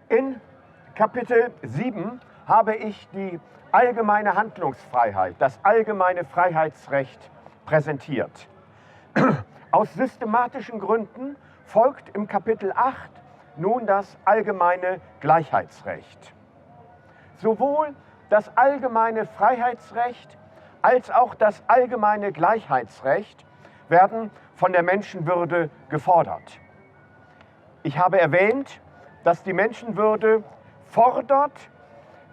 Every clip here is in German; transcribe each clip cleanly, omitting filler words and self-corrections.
In Kapitel 7 habe ich die allgemeine Handlungsfreiheit, das allgemeine Freiheitsrecht präsentiert. Aus systematischen Gründen folgt im Kapitel 8 nun das allgemeine Gleichheitsrecht. Sowohl das allgemeine Freiheitsrecht als auch das allgemeine Gleichheitsrecht werden von der Menschenwürde gefordert. Ich habe erwähnt, dass die Menschenwürde fordert,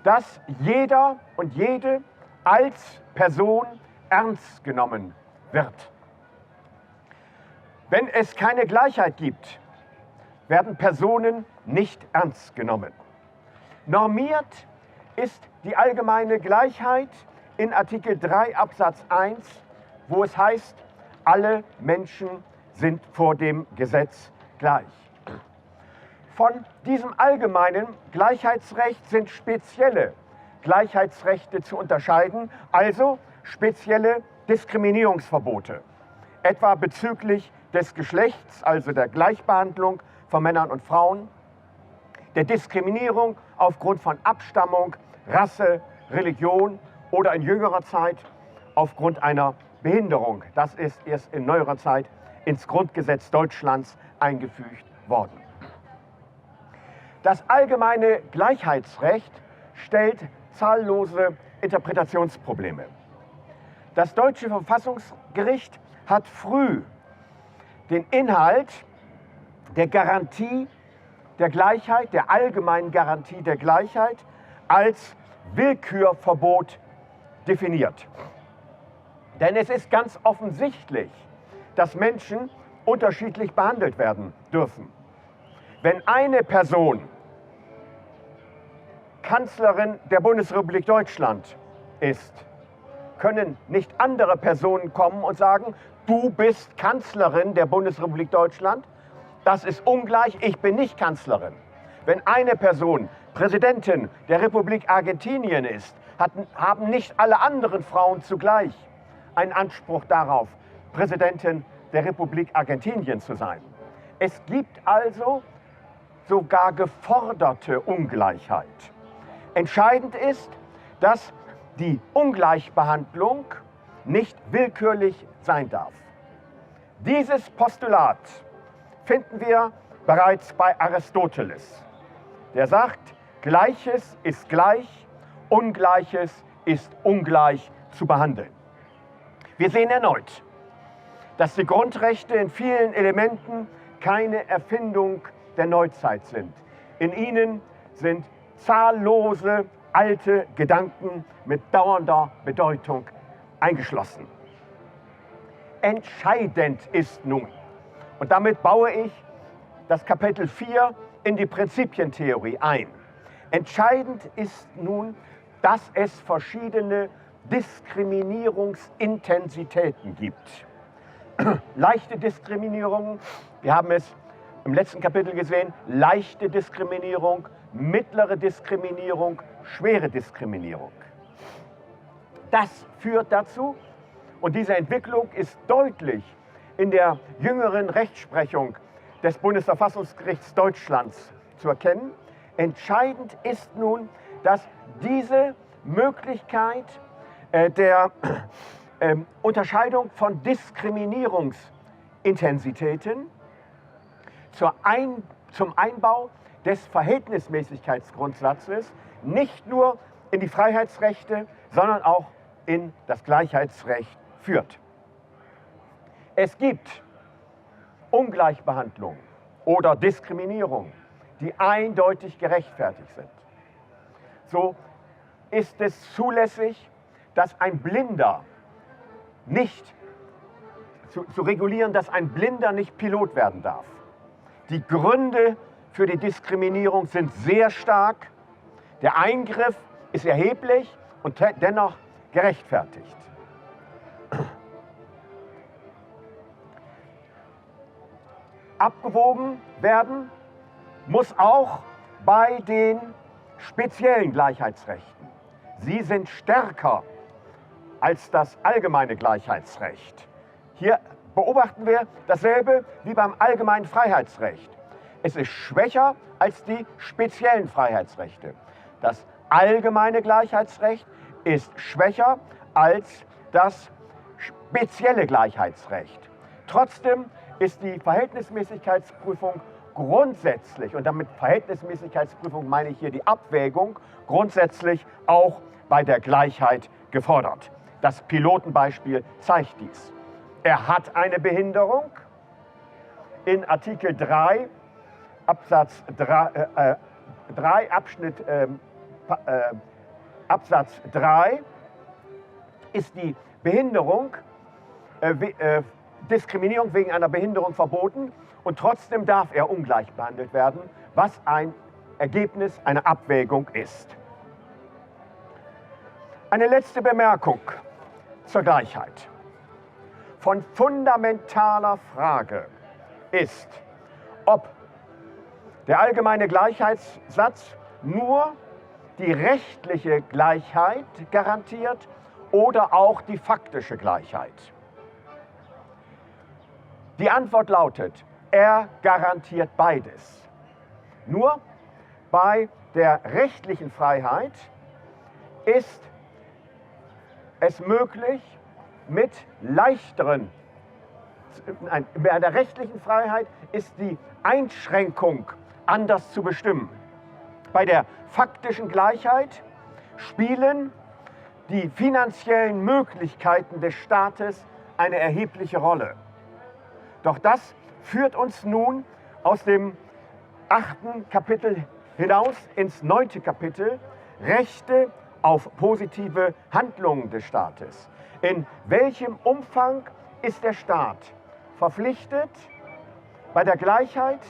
dass jeder und jede als Person ernst genommen wird. Wenn es keine Gleichheit gibt, werden Personen nicht ernst genommen. Normiert ist die allgemeine Gleichheit in Artikel 3 Absatz 1, wo es heißt, alle Menschen sind vor dem Gesetz gleich. Von diesem allgemeinen Gleichheitsrecht sind spezielle Gleichheitsrechte zu unterscheiden, also spezielle Diskriminierungsverbote, etwa bezüglich des Geschlechts, also der Gleichbehandlung von Männern und Frauen, der Diskriminierung aufgrund von Abstammung, Rasse, Religion oder in jüngerer Zeit aufgrund einer Behinderung. Das ist erst in neuerer Zeit ins Grundgesetz Deutschlands eingefügt worden. Das allgemeine Gleichheitsrecht stellt zahllose Interpretationsprobleme. Das deutsche Verfassungsgericht hat früh den Inhalt der Garantie der Gleichheit, der allgemeinen Garantie der Gleichheit, als Willkürverbot definiert. Denn es ist ganz offensichtlich, dass Menschen unterschiedlich behandelt werden dürfen. Wenn eine Person Kanzlerin der Bundesrepublik Deutschland ist, können nicht andere Personen kommen und sagen, du bist Kanzlerin der Bundesrepublik Deutschland, das ist ungleich, ich bin nicht Kanzlerin. Wenn eine Person Präsidentin der Republik Argentinien ist, haben nicht alle anderen Frauen zugleich einen Anspruch darauf, Präsidentin der Republik Argentinien zu sein. Es gibt also sogar geforderte Ungleichheit. Entscheidend ist, dass die Ungleichbehandlung nicht willkürlich sein darf. Dieses Postulat finden wir bereits bei Aristoteles. Der sagt, Gleiches ist gleich, Ungleiches ist ungleich zu behandeln. Wir sehen erneut, dass die Grundrechte in vielen Elementen keine Erfindung der Neuzeit sind. In ihnen sind zahllose alte Gedanken mit dauernder Bedeutung eingeschlossen. Entscheidend ist nun, und damit baue ich das Kapitel 4 in die Prinzipientheorie ein. Entscheidend ist nun, dass es verschiedene Diskriminierungsintensitäten gibt. Leichte Diskriminierung, wir haben es im letzten Kapitel gesehen, leichte Diskriminierung, mittlere Diskriminierung, schwere Diskriminierung. Das führt dazu, und diese Entwicklung ist deutlich in der jüngeren Rechtsprechung des Bundesverfassungsgerichts Deutschlands zu erkennen. Entscheidend ist nun, dass diese Möglichkeit der Unterscheidung von Diskriminierungsintensitäten zum Einbau des Verhältnismäßigkeitsgrundsatzes nicht nur in die Freiheitsrechte, sondern auch in das Gleichheitsrecht führt. Es gibt Ungleichbehandlung oder Diskriminierung, die eindeutig gerechtfertigt sind. So ist es zulässig, dass ein Blinder nicht zu regulieren, dass ein Blinder nicht Pilot werden darf. Die Gründe für die Diskriminierung sind sehr stark. Der Eingriff ist erheblich und dennoch gerechtfertigt. Abgewogen werden muss auch bei den speziellen Gleichheitsrechten. Sie sind stärker als das allgemeine Gleichheitsrecht. Hier beobachten wir dasselbe wie beim allgemeinen Freiheitsrecht. Es ist schwächer als die speziellen Freiheitsrechte. Das allgemeine Gleichheitsrecht ist schwächer als das spezielle Gleichheitsrecht. Trotzdem ist die Verhältnismäßigkeitsprüfung grundsätzlich, und damit Verhältnismäßigkeitsprüfung meine ich hier die Abwägung, grundsätzlich auch bei der Gleichheit gefordert. Das Pilotenbeispiel zeigt dies. Er hat eine Behinderung. In Artikel 3, Absatz 3, Absatz 3 ist die Behinderung, Diskriminierung wegen einer Behinderung verboten, und trotzdem darf er ungleich behandelt werden, was ein Ergebnis einer Abwägung ist. Eine letzte Bemerkung zur Gleichheit. Von fundamentaler Frage ist, ob der allgemeine Gleichheitssatz nur die rechtliche Gleichheit garantiert oder auch die faktische Gleichheit. Die Antwort lautet, er garantiert beides. Nur bei der rechtlichen Freiheit ist es möglich, mit leichteren, bei der rechtlichen Freiheit ist die Einschränkung anders zu bestimmen. Bei der faktischen Gleichheit spielen die finanziellen Möglichkeiten des Staates eine erhebliche Rolle. Doch das führt uns nun aus dem 8. Kapitel hinaus ins 9. Kapitel, Rechte auf positive Handlungen des Staates. In welchem Umfang ist der Staat verpflichtet, bei der Gleichheit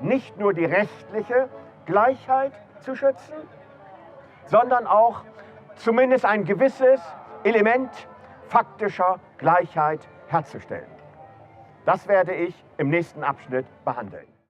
nicht nur die rechtliche Gleichheit zu schützen, sondern auch zumindest ein gewisses Element faktischer Gleichheit herzustellen? Das werde ich im nächsten Abschnitt behandeln.